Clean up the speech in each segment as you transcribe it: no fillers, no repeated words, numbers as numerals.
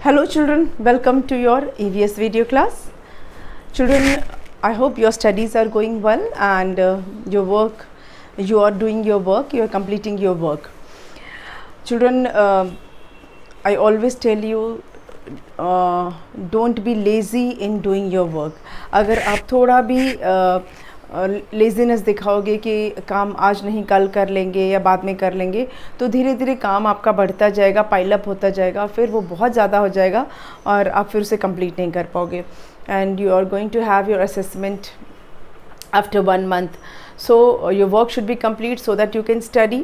Hello children, welcome to your EVS video class. Children, I hope your studies are going well and you are doing your work, you are completing your work. Children, I always tell you, don't be lazy in doing your work. अगर आप थोड़ा भी laziness दिखाओगे कि काम आज नहीं कल कर लेंगे या बाद में कर लेंगे, तो धीरे धीरे काम आपका बढ़ता जाएगा, पाइलअप होता जाएगा, फिर वो बहुत ज़्यादा हो जाएगा और आप फिर उसे कंप्लीट नहीं कर पाओगे. And you are going to have your assessment after 1 month. So your work should be complete so that you can study.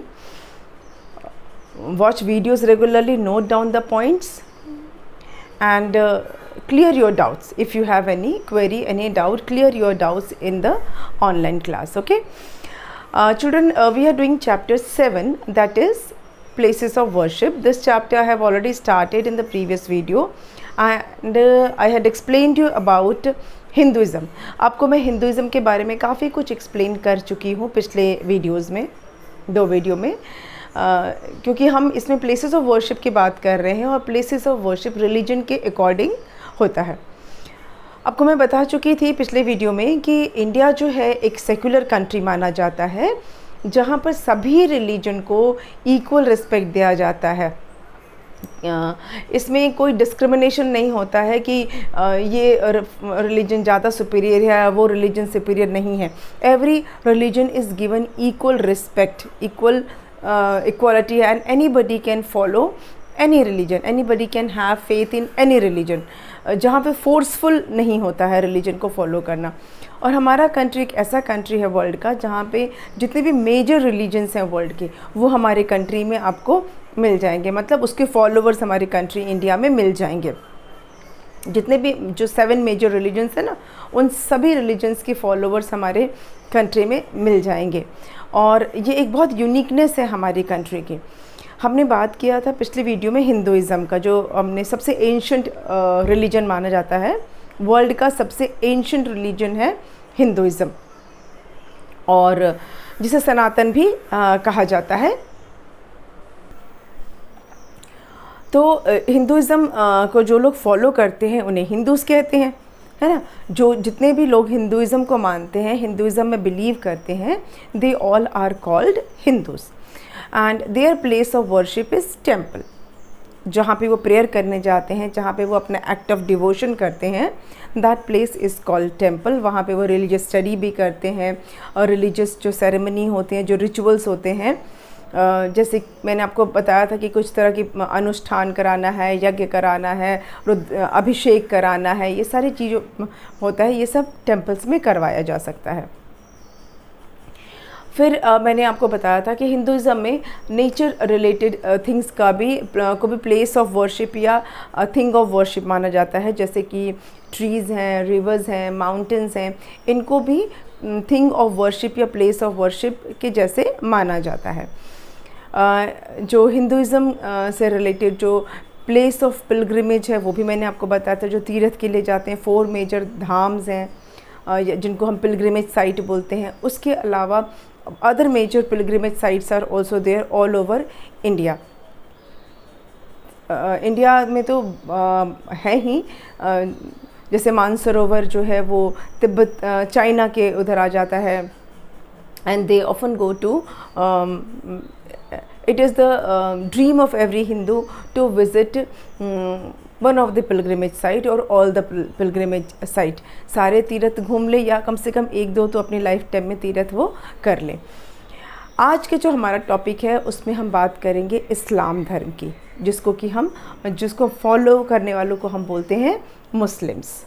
Watch videos regularly, note down the points and clear your doubts. If you have any query, any doubt, clear your doubts in the online class. Okay, children, we are doing chapter 7, that is places of worship. This chapter I have already started in the previous video and I had explained you about Hinduism. आपको मैं Hinduism के बारे में काफ़ी कुछ explain कर चुकी हूँ पिछले वीडियोज़ में, 2 वीडियो में, क्योंकि हम इसमें प्लेसेस ऑफ वर्शिप की बात कर रहे हैं और प्लेसेस ऑफ वर्शिप रिलीजन के अकॉर्डिंग होता है. आपको मैं बता चुकी थी पिछले वीडियो में कि इंडिया जो है एक सेक्युलर कंट्री माना जाता है, जहाँ पर सभी रिलीजन को इक्वल रिस्पेक्ट दिया जाता है. इसमें कोई डिस्क्रिमिनेशन नहीं होता है कि ये रिलीजन ज़्यादा सुपीरियर है, वो रिलीजन सुपीरियर नहीं है. Every religion is given equal respect, equality and anybody can follow any religion, anybody can have faith in any religion, जहाँ पे फोर्सफुल नहीं होता है रिलीजन को फॉलो करना. और हमारा कंट्री एक ऐसा कंट्री है वर्ल्ड का जहाँ पे जितने भी मेजर रिलीजन्स हैं वर्ल्ड के, वो हमारे कंट्री में आपको मिल जाएंगे. मतलब उसके फॉलोवर्स हमारी कंट्री इंडिया में मिल जाएंगे. जितने भी जो 7 मेजर रिलीजन्स हैं ना, उन सभी रिलीजन्स के फॉलोवर्स हमारे कंट्री में मिल जाएंगे. और ये एक बहुत यूनिकनेस है हमारी कंट्री की. हमने बात किया था पिछले वीडियो में हिंदुइज़्म का, जो हमने सबसे एंशंट रिलीजन माना जाता है. वर्ल्ड का सबसे एंशंट रिलीजन है हिंदुइज़्म, और जिसे सनातन भी कहा जाता है. तो हिंदुइज़्म को जो लोग फॉलो करते हैं उन्हें हिंदूज़ कहते हैं, है ना. जो जितने भी लोग हिंदुइज़्म को मानते हैं, हिंदुइज़्म में बिलीव करते हैं, they all are called Hindus. And their place of worship is temple. जहाँ पे वो प्रेयर करने जाते हैं, जहाँ पे वो अपना एक्ट ऑफ डिवोशन करते हैं, that place is called temple. वहाँ पे वो रिलीजियस स्टडी भी करते हैं और रिलीजियस जो सेरेमनी होते हैं, जो रिचुअल्स होते हैं, जैसे मैंने आपको बताया था कि कुछ तरह की अनुष्ठान कराना है, यज्ञ कराना है, अभिषेक कराना है, ये सारी चीज़ों होता है, ये सब टेम्पल्स में करवाया जा सकता है. फिर मैंने आपको बताया था कि हिंदुइज़्म में नेचर रिलेटेड थिंग्स का भी को भी प्लेस ऑफ वर्शिप या थिंग ऑफ वर्शिप माना जाता है. जैसे कि ट्रीज़ हैं, रिवर्स हैं, माउंटेन्स हैं, इनको भी थिंग ऑफ वर्शिप या प्लेस ऑफ वर्शिप के जैसे माना जाता है. जो हिंदुइज़्म से रिलेटेड जो प्लेस ऑफ पिलग्रिमेज है, वो भी मैंने आपको बताया था. जो तीर्थ के लिए जाते हैं, 4 मेजर धाम्स हैं जिनको हम पिलग्रिमेज साइट बोलते हैं. उसके अलावा other major pilgrimage sites are also there all over India. India में तो है ही, जैसे मानसरोवर जो है वो तिब्बत चाइना के उधर आ जाता है. And they often go to, it is the dream of every Hindu to visit one of the pilgrimage site or all the pilgrimage site. सारे तीर्थ घूम ले या कम से कम 1-2 तो अपनी लाइफ टाइम में तीर्थ वो कर ले. आज के जो हमारा टॉपिक है उसमें हम बात करेंगे इस्लाम धर्म की, जिसको फॉलो करने वालों को हम बोलते हैं मुस्लिम्स.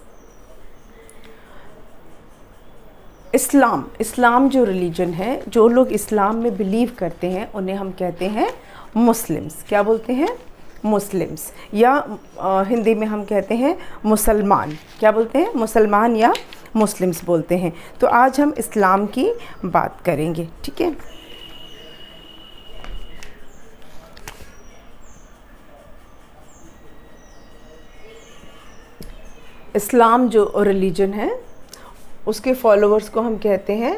इस्लाम जो रिलीजन है, जो लोग इस्लाम में बिलीव करते हैं, उन्हें हम कहते हैं मुस्लिम्स. क्या बोलते हैं? मुस्लिम्स. या हिंदी में हम कहते हैं मुसलमान. क्या बोलते हैं? मुसलमान या मुस्लिम्स बोलते हैं. तो आज हम इस्लाम की बात करेंगे, ठीक है. इस्लाम जो रिलीजन है उसके फॉलोअर्स को हम कहते हैं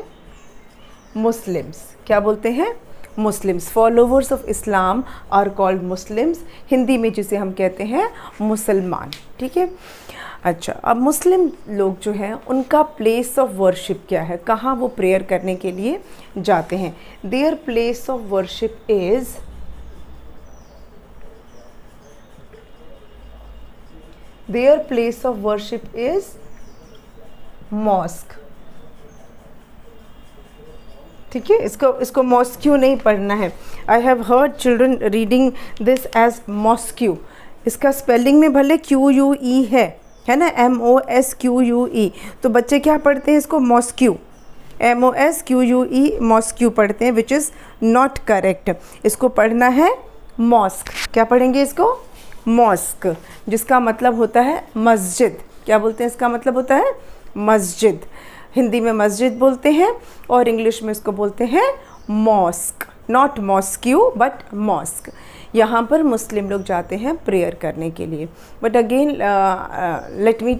मुस्लिम्स. क्या बोलते हैं? Muslims, followers of Islam are called Muslims, Hindi में जिसे हम कहते हैं मुसलमान, ठीक है। अच्छा, अब मुस्लिम लोग जो हैं उनका प्लेस ऑफ वर्शिप क्या है, कहाँ वो प्रेयर करने के लिए जाते हैं। Their place of worship is, their place of worship is mosque, ठीक है। इसको मॉस्क्यू नहीं पढ़ना है। I have heard children reading this as mosque. इसका स्पेलिंग में भले QUE है ना, MOSQUE, तो बच्चे क्या पढ़ते हैं इसको मॉस्क्यू, MOSQUE, मॉस्क्यू पढ़ते हैं, विच इज़ नॉट करेक्ट। इसको पढ़ना है मॉस्क। क्या पढ़ेंगे इसको? मॉस्क, जिसका मतलब होता है मस्जिद। क्या बोलते हैं? इसका मतलब होता है मस्जिद। हिंदी में मस्जिद बोलते हैं और इंग्लिश में इसको बोलते हैं mosque, not mosque but mosque. यहाँ पर मुस्लिम लोग जाते हैं प्रेयर करने के लिए। But again let me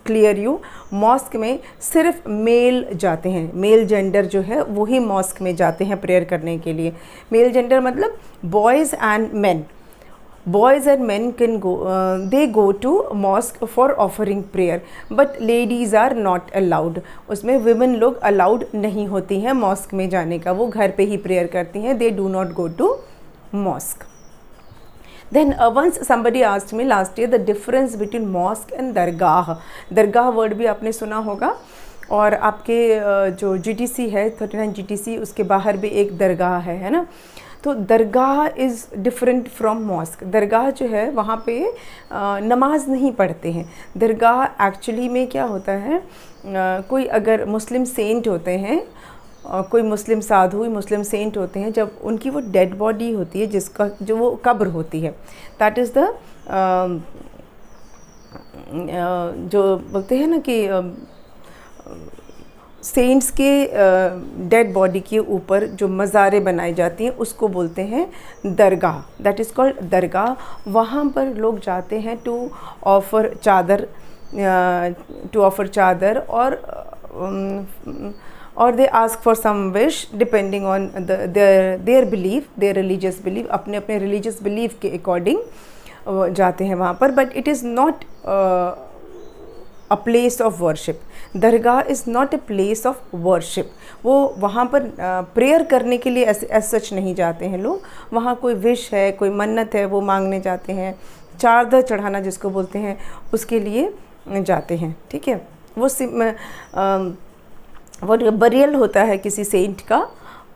clear you, mosque में सिर्फ मेल जाते हैं, मेल जेंडर जो है वही मॉस्क में जाते हैं प्रेयर करने के लिए। मेल जेंडर मतलब boys and main, boys and men can go, they go to mosque for offering prayer, but ladies are not allowed। उसमें women लोग allowed नहीं होती हैं मॉस्क में जाने का, वो घर पे ही प्रेयर करती हैं, they do not go to mosque। Then once somebody asked me last year the difference between mosque and Dargah. Dargah word भी आपने सुना होगा, और आपके जो GTC है 39 GTC, उसके बाहर भी एक दरगाह है ना। तो दरगाह इज़ डिफरेंट फ्रॉम मॉस्क। दरगाह जो है वहाँ पे नमाज नहीं पढ़ते हैं। दरगाह एक्चुअली में क्या होता है, कोई अगर मुस्लिम सेंट होते हैं, कोई मुस्लिम साधु, मुस्लिम सेंट होते हैं, जब उनकी वो डेड बॉडी होती है, जिसका जो वो कब्र होती है, दैट इज़ द जो बोलते हैं ना कि सेंट्स के डेड बॉडी के ऊपर जो मज़ारें बनाई जाती हैं उसको बोलते हैं dargah, that is called dargah. वहाँ पर लोग जाते हैं टू ऑफ़र चादर और they ask for some wish depending on their belief, their religious belief, अपने अपने रिलीजियस बिलीफ के अकॉर्डिंग जाते हैं वहाँ पर। But it is not a place of worship. Dargah is not a place of worship. वो वहाँ पर प्रेयर करने के लिए एज सच नहीं जाते हैं लोग। वहाँ कोई विश है, कोई मन्नत है, वो मांगने जाते हैं, चादर चढ़ाना जिसको बोलते हैं, उसके लिए जाते हैं, ठीक है। वो बरियल होता है किसी सेंट का,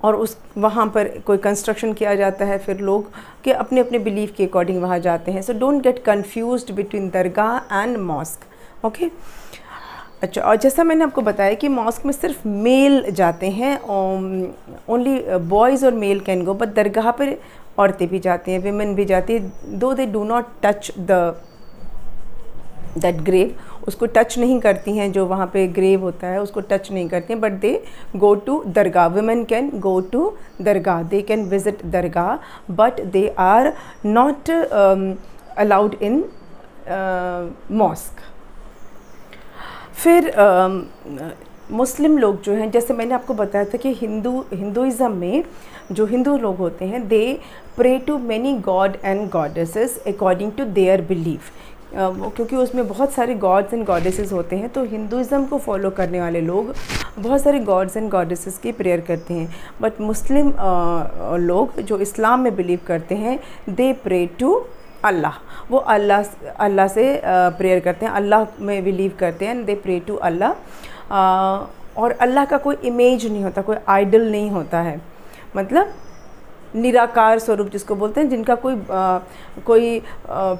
और उस वहाँ पर कोई कंस्ट्रक्शन किया जाता है, फिर लोग के अपने अपने बिलीफ के अकॉर्डिंग वहाँ जाते हैं। So don't get confused between dargah and mosque, okay. अच्छा, और जैसा मैंने आपको बताया कि मॉस्क में सिर्फ मेल जाते हैं, ओनली बॉयज़ और मेल कैन गो, बट दरगाह पर औरतें भी जाती हैं, विमेन भी जाती है, though they do not touch that grave. उसको टच नहीं करती हैं, जो वहाँ पे ग्रेव होता है उसको टच नहीं करती हैं, but they go to dargah. Women can go to dargah, they can visit dargah, but they are not allowed in mosque. फिर मुस्लिम लोग जो हैं, जैसे मैंने आपको बताया था कि हिंदुइज़म में जो हिंदू लोग होते हैं, they pray to many god and goddesses according to their belief. क्योंकि उसमें बहुत सारे गॉड्स एंड गॉडेसेस होते हैं, तो हिंदुइज़म को फॉलो करने वाले लोग बहुत सारे गॉड्स एंड गॉडेसेस की प्रेयर करते हैं। बट मुस्लिम लोग जो इस्लाम में बिलीव करते हैं, दे प्रे टू अल्लाह। वो अल्लाह से प्रेयर करते हैं, अल्लाह में बिलीव करते हैं, दे प्रे टू अल्लाह। और अल्लाह का कोई इमेज नहीं होता, कोई आइडल नहीं होता है, मतलब निराकार स्वरूप जिसको बोलते हैं, जिनका कोई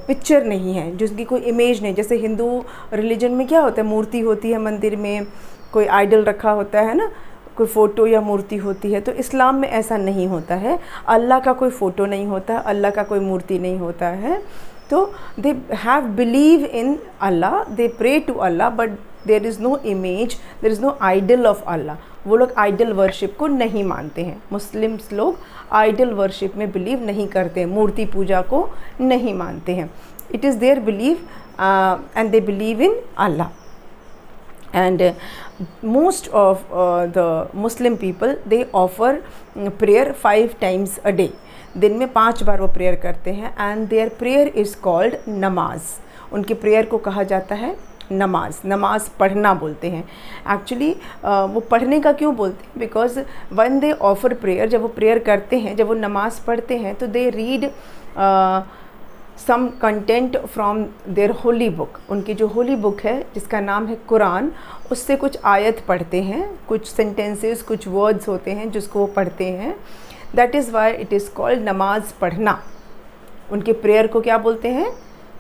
पिक्चर नहीं है, जिसकी कोई इमेज नहीं। जैसे हिंदू रिलीजन में क्या होता है, मूर्ति होती है मंदिर में, कोई आइडल रखा होता है ना, कोई फ़ोटो या मूर्ति होती है। तो इस्लाम में ऐसा नहीं होता है, अल्लाह का कोई फ़ोटो नहीं होता, अल्लाह का कोई मूर्ति नहीं होता है। तो they have believe in Allah, they pray to Allah, but there is no image, there is no idol of Allah. वो लोग आइडल वर्शिप को नहीं मानते हैं। मुस्लिम्स लोग आइडल वर्शिप में बिलीव नहीं करते हैं, मूर्ति पूजा को नहीं मानते हैं। It is their believe and they believe in Allah, and most of the Muslim people, they offer prayer 5 times a day. दिन में 5 बार वो प्रेयर करते हैं, and their prayer is called namaz. उनकी प्रेयर को कहा जाता है नमाज. नमाज पढ़ना बोलते हैं. एक्चुअली वो पढ़ने का क्यों बोलते हैं? Because one they offer prayer, जब वो प्रेयर करते हैं, जब वो नमाज पढ़ते हैं, तो they read some content from their holy book. उनकी जो होली बुक है जिसका नाम है कुरान, उससे कुछ आयत पढ़ते हैं, कुछ सेंटेंसेस, कुछ वर्ड्स होते हैं जिसको वो पढ़ते हैं. That is why it is called नमाज पढ़ना. उनके प्रेयर को क्या बोलते हैं?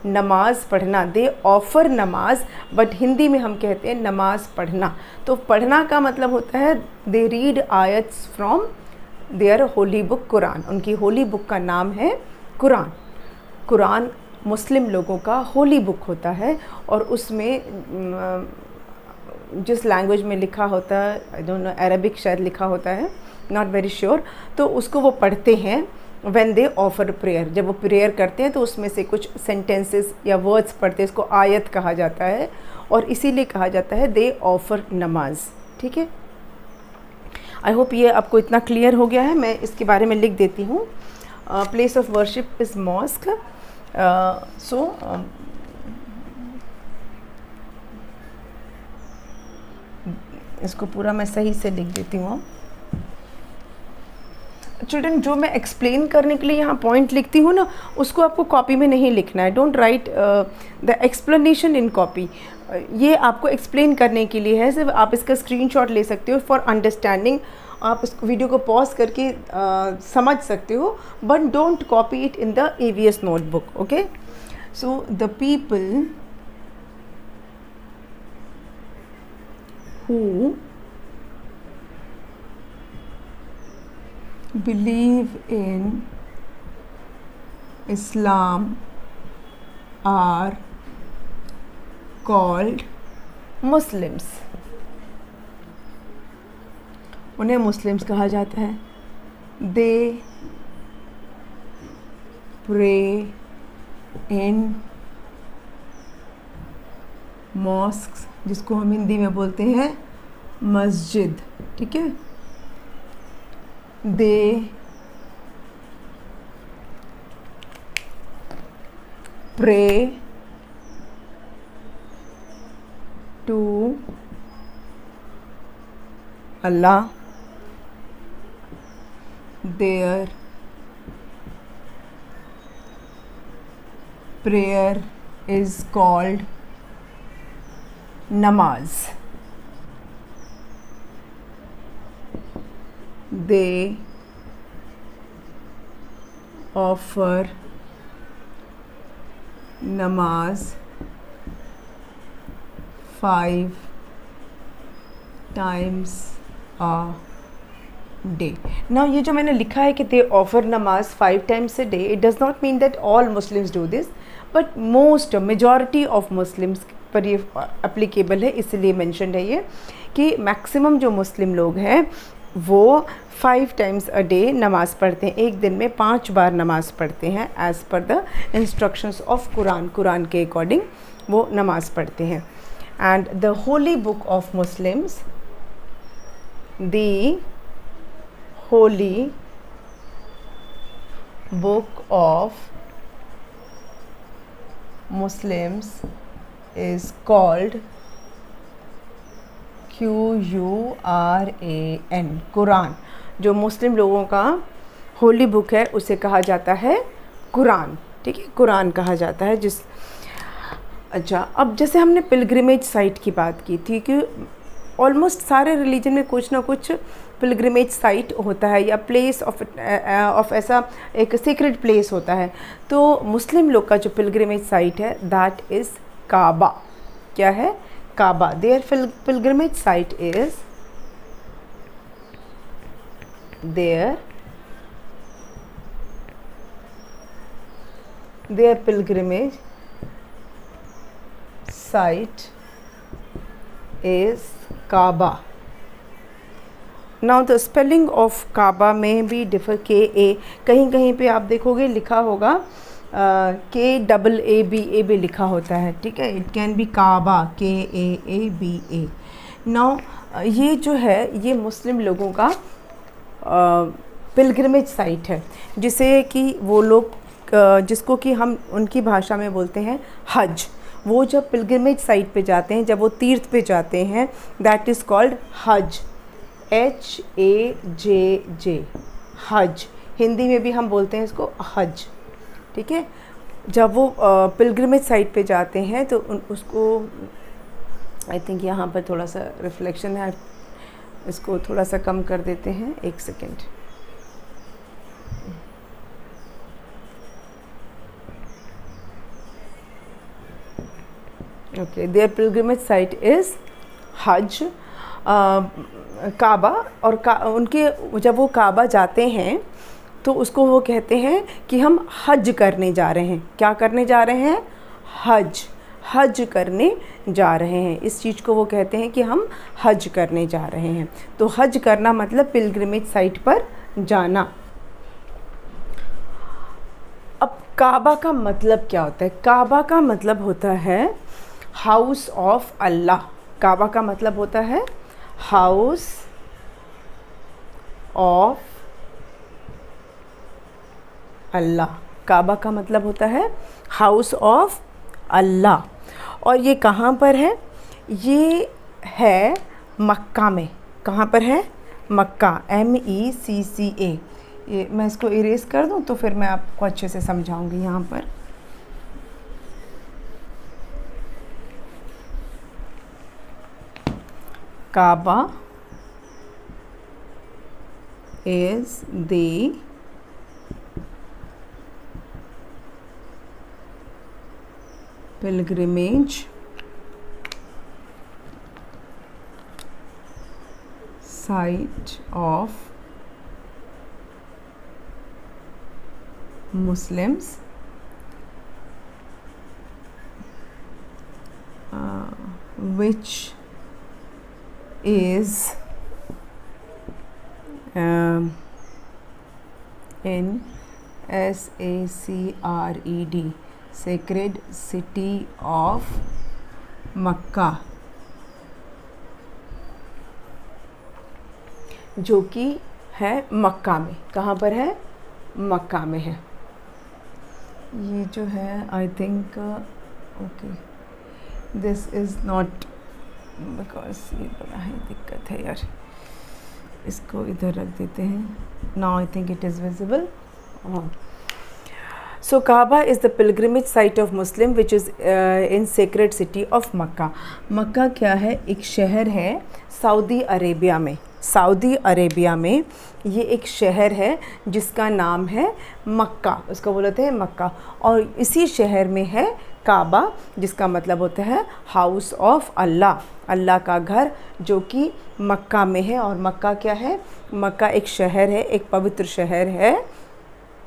नमाज पढ़ना. दे ऑफर नमाज, बट हिंदी में हम कहते हैं नमाज पढ़ना. तो पढ़ना का मतलब होता है दे रीड आयत्स from their holy book Quran. उनकी होली बुक का नाम है कुरान. कुरान मुस्लिम लोगों का होली बुक होता है, और उसमें जिस लैंग्वेज में लिखा होता है, आई डोंट नो, अरबिक शायद लिखा होता है, नॉट वेरी श्योर. तो उसको वो पढ़ते हैं व्हेन दे ऑफर प्रेयर. जब वो प्रेयर करते हैं तो उसमें से कुछ सेंटेंसेस या वर्ड्स पढ़ते हैं, इसको आयत कहा जाता है, और इसीलिए कहा जाता है दे ऑफर नमाज. ठीक है, आई होप ये आपको इतना क्लियर हो गया है. मैं इसके बारे में लिख देती हूँ. Place of worship is mosque. इसको पूरा मैं सही से लिख देती हूँ. चिल्ड्रन, जो मैं एक्सप्लेन करने के लिए यहाँ पॉइंट लिखती हूँ ना, उसको आपको कॉपी में नहीं लिखना है. Don't write the explanation in copy. ये आपको एक्सप्लेन करने के लिए है. सिर्फ आप इसका स्क्रीनशॉट ले सकते हो फॉर अंडरस्टैंडिंग. आप इस वीडियो को पॉज करके समझ सकते हो, but don't copy it in the EVS notebook. Okay, so the people who believe in Islam are called Muslims. उन्हें मुस्लिम्स कहा जाता है. They pray in mosques, जिसको हम हिंदी में बोलते हैं मस्जिद. ठीक है, they pray to Allah. Their prayer is called नमाज. They offer namaz 5 times a day. Now ये जो मैंने लिखा है कि they offer namaz 5 times a day, it does not mean that all Muslims do this, but majority of Muslims पर ये applicable है, इसलिए मेंशन्ड है ये कि मैक्सिमम जो मुस्लिम लोग हैं वो 5 times a day नमाज़ पढ़ते हैं. एक दिन में 5 बार नमाज़ पढ़ते हैं as per the instructions of Quran. Quran के अकॉर्डिंग वो नमाज़ पढ़ते हैं. And the Holi book of Muslims, the Holi book of Muslims is called Quran. Quran. जो मुस्लिम लोगों का होली बुक है उसे कहा जाता है कुरान. ठीक है, कुरान कहा जाता है. अच्छा, अब जैसे हमने पिलग्रिमेज साइट की बात की थी कि ऑलमोस्ट सारे रिलीजन में कुछ ना कुछ पिलग्रिमेज साइट होता है या प्लेस ऑफ ऐसा एक सीक्रेट प्लेस होता है. तो मुस्लिम लोग का जो पिलग्रिमेज साइट है दैट इज़ काबा. क्या है? Kaaba. Their pilgrimage site is their pilgrimage site is Kaaba. Now the spelling of Kaaba may be differ KA. कहीं कहीं पे आप देखोगे लिखा होगा KAABA लिखा होता है, ठीक है। It can be Kaaba, KAABA। Now ये जो है ये मुस्लिम लोगों का पिलग्रिमेज साइट है, जिसे कि वो लोग जिसको कि हम उनकी भाषा में बोलते हैं हज। वो जब पिलग्रिमेज साइट पे जाते हैं, जब वो तीर्थ पे जाते हैं, दैट इज़ कॉल्ड हज, HAJJ, हज। हिंदी में भी हम बोलते हैं इसको हज, ठीक है। जब वो पिलग्रिमेज साइट पे जाते हैं तो उसको, आई थिंक यहाँ पर थोड़ा सा रिफ्लेक्शन है, इसको थोड़ा सा कम कर देते हैं, एक सेकेंड। Okay, their pilgrimage site is Hajj, Kaaba. और उनके जब वो काबा जाते हैं तो उसको वो कहते हैं कि हम हज करने जा रहे हैं। क्या करने जा रहे हैं? हज करने जा रहे हैं। इस चीज़ को वो कहते हैं कि हम हज करने जा रहे हैं। तो हज करना मतलब पिलग्रिमेज साइट पर जाना। अब काबा का मतलब क्या होता है? काबा का मतलब होता है हाउस ऑफ अल्लाह। काबा का मतलब होता है हाउस ऑफ अल्लाह। काबा का मतलब होता है हाउस ऑफ अल्लाह। और ये कहाँ पर है? ये है मक्का में। कहाँ पर है? मक्का, MECCA। ये मैं इसको इरेज कर दूँ तो फिर मैं आपको अच्छे से समझाऊंगी। यहाँ पर काबा is the pilgrimage site of Muslims which is in SACRED, Sacred City of Mecca, जो कि है मक्का में। कहाँ पर है? मक्का में है। ये जो है I think okay, this is not, because ये बड़ा है, दिक्कत है यार। इसको इधर रख देते हैं। Now I think it is visible. So Kaaba is the pilgrimage site of Muslim which is in sacred city of Mecca. Mecca क्या है? एक शहर है सऊदी अरेबिया में। सऊदी अरेबिया में ये एक शहर है जिसका नाम है मक्का, उसको बोलते हैं मक्का। और इसी शहर में है काबा, जिसका मतलब होता है हाउस ऑफ अल्लाह, अल्लाह का घर, जो कि मक्का में है। और मक्का क्या है? मक्का एक शहर है, एक पवित्र शहर है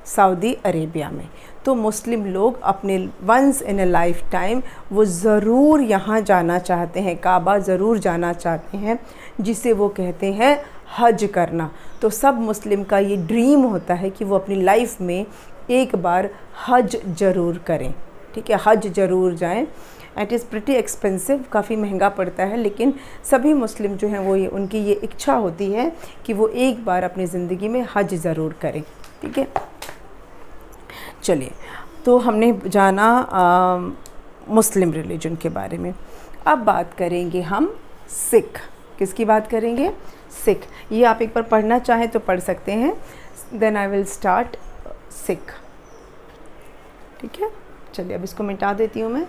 सऊदी अरेबिया में। तो मुस्लिम लोग अपने once in a lifetime वो ज़रूर यहाँ जाना चाहते हैं, काबा ज़रूर जाना चाहते हैं, जिसे वो कहते हैं हज करना। तो सब मुस्लिम का ये ड्रीम होता है कि वो अपनी लाइफ में एक बार हज ज़रूर करें, ठीक है, हज ज़रूर जाएं। इट इज़ प्रिटी एक्सपेंसिव, काफ़ी महंगा पड़ता है, लेकिन सभी मुस्लिम जो हैं वो ये, उनकी ये इच्छा होती है कि वो एक बार अपनी ज़िंदगी में हज ज़रूर करें, ठीक है। चलिए, तो हमने जाना मुस्लिम रिलीजन के बारे में। अब बात करेंगे हम सिख। किसकी बात करेंगे? सिख। ये आप एक बार पढ़ना चाहें तो पढ़ सकते हैं। Then I will start Sikh, ठीक है। चलिए, अब इसको मिटा देती हूँ मैं।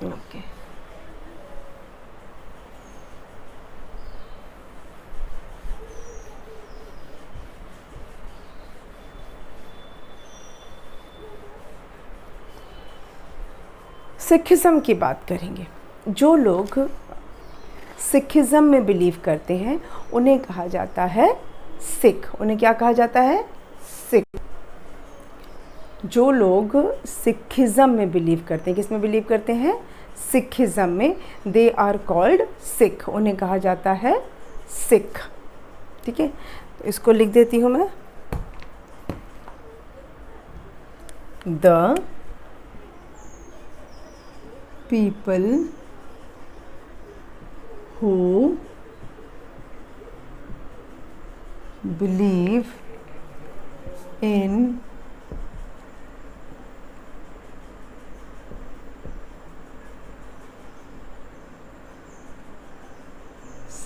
ओके, सिखिज़म की बात करेंगे। जो लोग सिखिज़म में बिलीव करते हैं उन्हें कहा जाता है सिख। उन्हें क्या कहा जाता है? सिख। जो लोग सिखिज़म में बिलीव करते हैं, किस में बिलीव करते हैं? सिखिज़म में दे आर कॉल्ड सिख, उन्हें कहा जाता है सिख। ठीक है, तो इसको लिख देती हूँ मैं। The people who believe in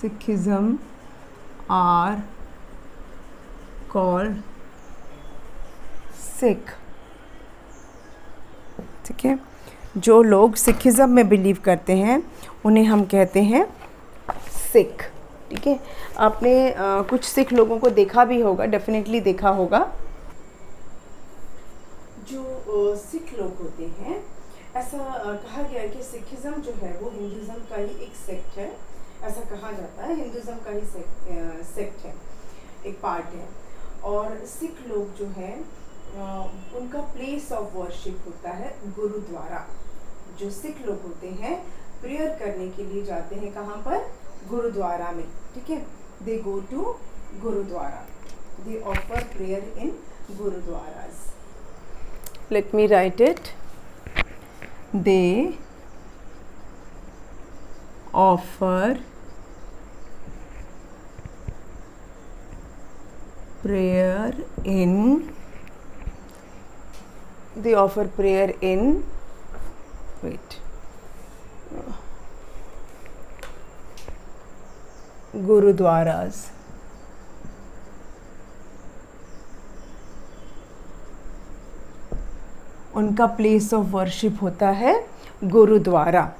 Sikhism are called Sikh। ठीक है, जो लोग सिखिज़म में बिलीव करते हैं उन्हें हम कहते हैं सिख। ठीक है, आपने कुछ सिख लोगों को देखा भी होगा, डेफिनेटली देखा होगा। जो सिख लोग होते हैं, ऐसा कहा गया है कि सिखिज़म जो है वो हिंदुज़म का ही एक सेक्ट है, ऐसा कहा जाता है। हिंदुज़म का ही सेक्ट है, एक पार्ट है। और सिख लोग जो है उनका प्लेस ऑफ वर्शिप होता है गुरुद्वारा। जो सिख लोग होते हैं प्रेयर करने के लिए जाते हैं कहाँ पर? गुरुद्वारा में। ठीक है, they go to gurdwara, they offer prayer in gurdwaras. Let me write it. They offer prayer in gurdwaras. उनका प्लेस ऑफ वर्शिप होता है गुरुद्वारा।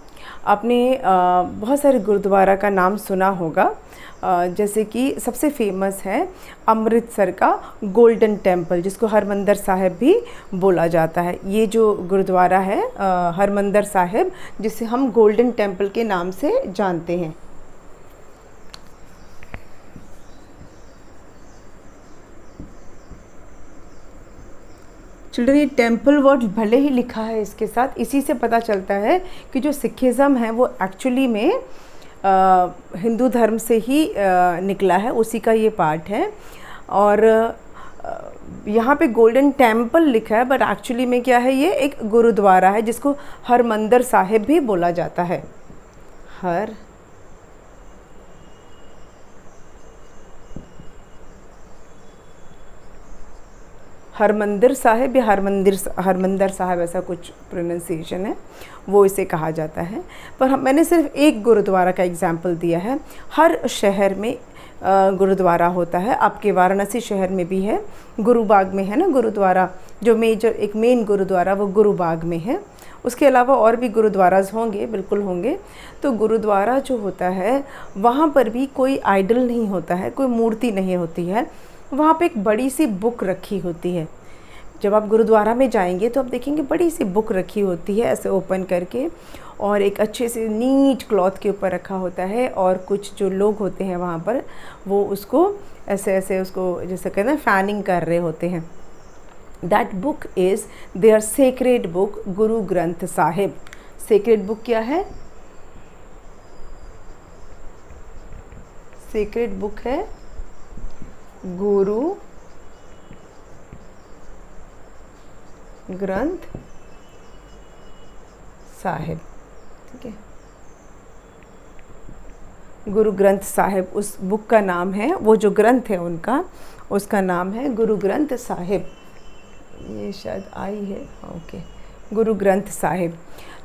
आपने बहुत सारे गुरुद्वारा का नाम सुना होगा, जैसे कि सबसे फेमस है अमृतसर का गोल्डन टेम्पल, जिसको हरमंदिर साहिब भी बोला जाता है। ये जो गुरुद्वारा है हरमंदिर साहिब, जिसे हम गोल्डन टेम्पल के नाम से जानते हैं। चिल्ड्रन, ये टेम्पल वर्ड भले ही लिखा है इसके साथ, इसी से पता चलता है कि जो सिखिज़म है वो एक्चुअली में हिंदू धर्म से ही निकला है, उसी का ये पार्ट है। और यहाँ पे गोल्डन टेम्पल लिखा है, बट एक्चुअली में क्या है, ये एक गुरुद्वारा है जिसको हरमंदिर साहिब भी बोला जाता है। हरमंदिर साहिब या हरमंदिर साहिब, ऐसा कुछ प्रोनाउंसिएशन है, वो इसे कहा जाता है। पर मैंने सिर्फ एक गुरुद्वारा का एग्जाम्पल दिया है। हर शहर में गुरुद्वारा होता है। आपके वाराणसी शहर में भी है, गुरुबाग में है ना गुरुद्वारा, जो एक मेन गुरुद्वारा वो गुरुबाग में है। उसके अलावा और भी गुरुद्वाराज होंगे, बिल्कुल होंगे। तो गुरुद्वारा जो होता है वहाँ पर भी कोई आइडल नहीं होता है, कोई मूर्ति नहीं होती है। वहाँ पे एक बड़ी सी बुक रखी होती है। जब आप गुरुद्वारा में जाएंगे तो आप देखेंगे बड़ी सी बुक रखी होती है, ऐसे ओपन करके, और एक अच्छे से नीट क्लॉथ के ऊपर रखा होता है। और कुछ जो लोग होते हैं वहाँ पर, वो उसको ऐसे ऐसे उसको जैसे कहते हैं फैनिंग कर रहे होते हैं। That book is their sacred book, Guru Granth Sahib. Sacred book क्या है? सेक्रेड बुक है गुरु ग्रंथ साहिब। ठीक है, गुरु ग्रंथ साहिब उस बुक का नाम है, वो जो ग्रंथ है उनका, उसका नाम है गुरु ग्रंथ साहिब। ये शायद आई है, ओके, गुरु ग्रंथ साहिब।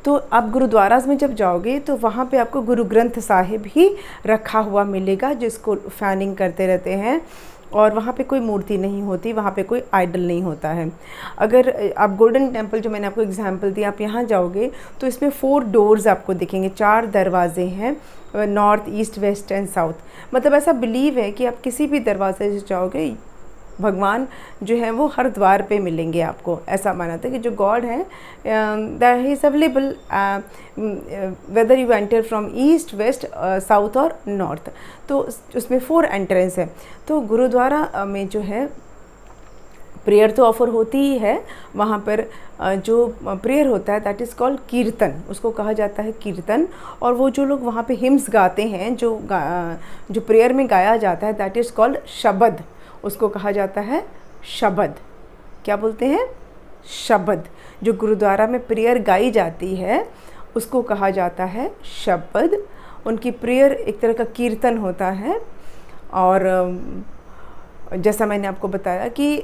तो आप गुरुद्वारास में जब जाओगे तो वहाँ पे आपको गुरु ग्रंथ साहिब ही रखा हुआ मिलेगा, जिसको फैनिंग करते रहते हैं। और वहाँ पे कोई मूर्ति नहीं होती, वहाँ पे कोई आइडल नहीं होता है। अगर आप गोल्डन टेम्पल, जो मैंने आपको एग्जांपल दिया, आप यहाँ जाओगे तो इसमें 4 डोर्स आपको दिखेंगे, 4 दरवाजे हैं, north, east, west and south. मतलब ऐसा बिलीव है कि आप किसी भी दरवाजे से जाओगे, भगवान जो है वो हर द्वार पे मिलेंगे आपको। ऐसा माना था कि जो गॉड है that he is available whether you enter from east, west, south और नॉर्थ। तो उसमें 4 एंट्रेंस है। तो गुरुद्वारा में जो है प्रेयर तो ऑफर होती ही है वहाँ पर। जो प्रेयर होता है दैट इज़ कॉल्ड कीर्तन, उसको कहा जाता है कीर्तन। और वो जो लोग वहाँ पे हिम्स गाते हैं, जो प्रेयर में गाया जाता है दैट इज़ कॉल्ड शबद, उसको कहा जाता है शबद। क्या बोलते हैं? शबद। जो गुरुद्वारा में प्रेयर गाई जाती है उसको कहा जाता है शबद। उनकी प्रेयर एक तरह का कीर्तन होता है। और जैसा मैंने आपको बताया कि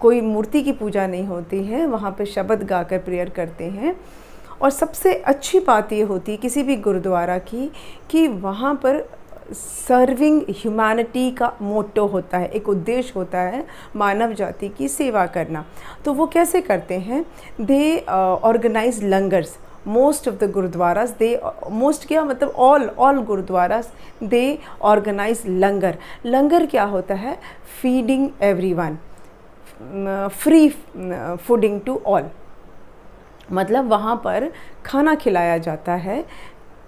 कोई मूर्ति की पूजा नहीं होती है, वहाँ पे शब्द गाकर प्रेयर करते हैं। और सबसे अच्छी बात ये होती है किसी भी गुरुद्वारा की कि वहाँ पर सर्विंग ह्यूमैनिटी का मोटो होता है, एक उद्देश्य होता है मानव जाति की सेवा करना। तो वो कैसे करते हैं? They organize langars. Most of the gurdwaras they, most क्या मतलब ऑल गुरुद्वारास दे ऑर्गेनाइज लंगर। लंगर क्या होता है? Feeding everyone, free fooding to all. मतलब वहाँ पर खाना खिलाया जाता है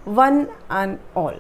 वन एंड ऑल,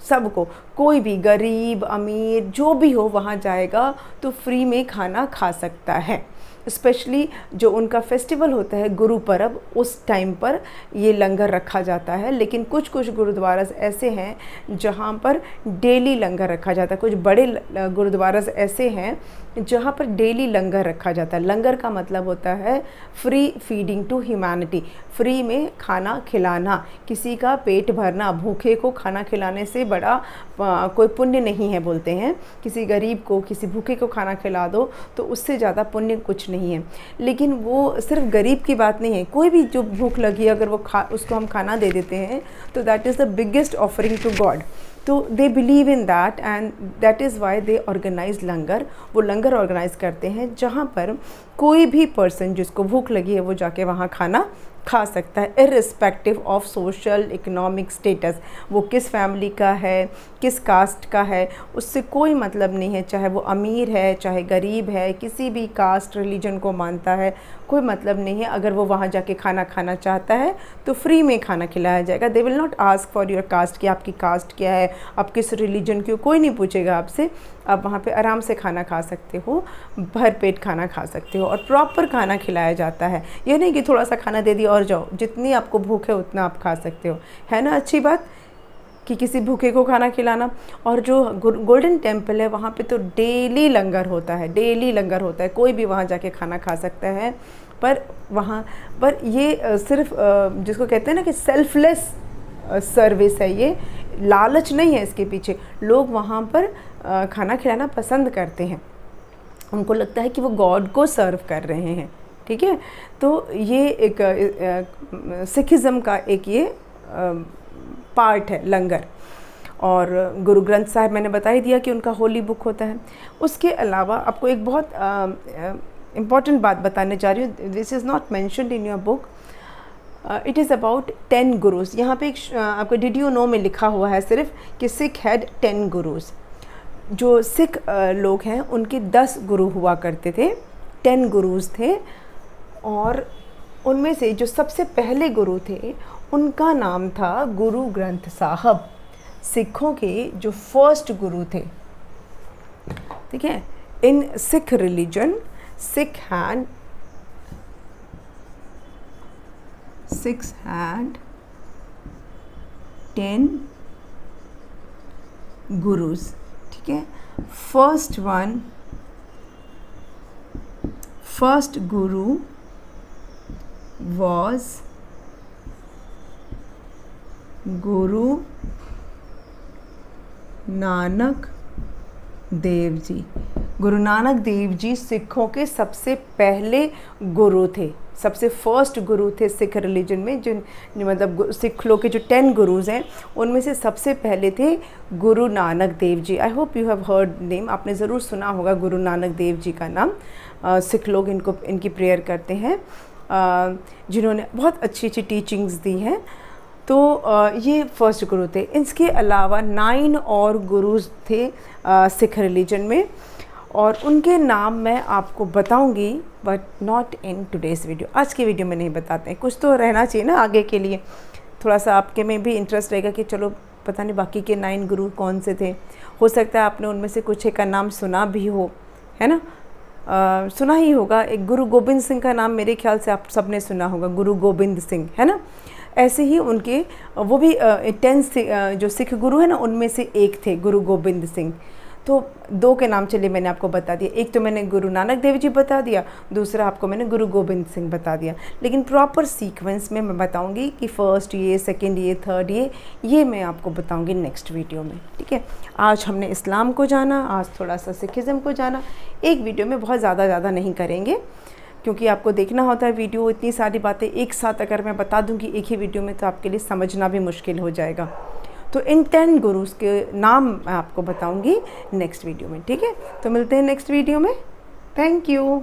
सबको। कोई भी गरीब अमीर जो भी हो वहाँ जाएगा तो फ्री में खाना खा सकता है। स्पेशली जो उनका फेस्टिवल होता है गुरु पर्व, उस टाइम पर ये लंगर रखा जाता है। लेकिन कुछ गुरुद्वारा ऐसे हैं जहाँ पर डेली लंगर रखा जाता है। कुछ बड़े गुरुद्वारा ऐसे हैं जहाँ पर डेली लंगर रखा जाता है। लंगर का मतलब होता है free feeding to humanity, free में खाना खिलाना, किसी का पेट भरना। भूखे को खाना खिलाने से बड़ा कोई पुण्य नहीं है बोलते हैं। किसी गरीब को, किसी भूखे को खाना खिला दो तो उससे ज़्यादा पुण्य कुछ नहीं है। लेकिन वो सिर्फ गरीब की बात नहीं है, कोई भी जो भूख लगी अगर वो उसको हम खाना दे देते हैं तो that is the biggest offering to god. तो they believe in that and that is why they organize langar. वो लंगर ऑर्गेनाइज करते हैं जहाँ पर कोई भी पर्सन जिसको भूख लगी है वो जाके वहाँ खाना खा सकता है, irrespective of social economic status. वो किस फैमिली का है, किस कास्ट का है, उससे कोई मतलब नहीं है। चाहे वो अमीर है, चाहे गरीब है, किसी भी कास्ट रिलीजन को मानता है, कोई मतलब नहीं है। अगर वो वहाँ जाके खाना खाना चाहता है तो फ्री में खाना खिलाया जाएगा। They will not ask for your cast कि आपकी कास्ट क्या है, आप किस रिलीजन की हो, कोई नहीं पूछेगा आपसे। आप वहाँ पे आराम से खाना खा सकते हो, भर पेट खाना खा सकते हो और प्रॉपर खाना खिलाया जाता है। ये नहीं कि थोड़ा सा खाना दे दिया और जाओ, जितनी आपको भूख है उतना आप खा सकते हो। है ना अच्छी बात कि किसी भूखे को खाना खिलाना। और जो गोल्डन टेम्पल है वहाँ पे तो डेली लंगर होता है, डेली लंगर होता है। कोई भी वहाँ जाके खाना खा सकता है। पर वहाँ पर ये सिर्फ जिसको कहते हैं ना कि सेल्फलेस सर्विस है, ये लालच नहीं है इसके पीछे। लोग वहाँ पर खाना खिलाना पसंद करते हैं, उनको लगता है कि वो गॉड को सर्व कर रहे हैं। ठीक है, तो ये एक सिखिज़्म का एक ये पार्ट है लंगर। और गुरु ग्रंथ साहिब मैंने बता ही दिया कि उनका होली बुक होता है। उसके अलावा आपको एक बहुत इम्पॉर्टेंट बात बताने जा रही हूँ। This is not mentioned in your book. It is about 10 Gurus. यहाँ पे एक आपको डिड यू नो में लिखा हुआ है सिर्फ कि सिख हैड 10 गुरुज़। जो सिख लोग हैं उनके 10 गुरु हुआ करते थे, 10 गुरुज़ थे। और उनमें से जो सबसे पहले गुरु थे उनका नाम था गुरु ग्रंथ साहब। सिखों के जो फर्स्ट गुरु थे। ठीक है, in Sikh religion Sikh had 10 gurus. ठीक है, फर्स्ट गुरु was गुरु नानक देव जी। गुरु नानक देव जी सिखों के सबसे पहले गुरु थे, सबसे फर्स्ट गुरु थे सिख रिलीजन में। जिन मतलब सिख लोग के जो 10 गुरुज़ हैं उनमें से सबसे पहले थे Guru Nanak Dev ji. I hope you have heard name, आपने ज़रूर सुना होगा गुरु नानक देव जी का नाम। सिख लोग इनकी प्रेयर करते हैं, जिन्होंने बहुत अच्छी अच्छी टीचिंग्स दी हैं। तो ये फर्स्ट गुरु थे। इसके अलावा 9 और गुरुज़ थे सिख रिलीजन में, और उनके नाम मैं आपको बताऊंगी but not in today's video. आज की वीडियो में नहीं बताते हैं, कुछ तो रहना चाहिए ना आगे के लिए, थोड़ा सा आपके में भी इंटरेस्ट रहेगा कि चलो पता नहीं बाकी के 9 गुरु कौन से थे। हो सकता है आपने उनमें से कुछ एक का नाम सुना भी हो, है ना। सुना ही होगा, एक गुरु गोबिंद सिंह का नाम मेरे ख्याल से आप सबने सुना होगा, गुरु गोबिंद सिंह, है ना। ऐसे ही उनके वो भी 10 जो सिख गुरु है ना, उनमें से एक थे गुरु गोबिंद सिंह। तो 2 के नाम चलिए मैंने आपको बता दिया, एक तो मैंने गुरु नानक देव जी बता दिया, दूसरा आपको मैंने गुरु गोबिंद सिंह बता दिया। लेकिन प्रॉपर सीक्वेंस में मैं बताऊंगी कि फर्स्ट ये, सेकंड ये, थर्ड ये मैं आपको बताऊंगी नेक्स्ट वीडियो में, ठीक है। आज हमने इस्लाम को जाना, आज थोड़ा सा सिखिज़म को जाना। एक वीडियो में बहुत ज़्यादा नहीं करेंगे, क्योंकि आपको देखना होता है वीडियो, इतनी सारी बातें एक साथ अगर मैं बता दूंगी एक ही वीडियो में तो आपके लिए समझना भी मुश्किल हो जाएगा। तो इन 10 गुरुज़ के नाम मैं आपको बताऊंगी नेक्स्ट वीडियो में, ठीक है। तो मिलते हैं नेक्स्ट वीडियो में। Thank you.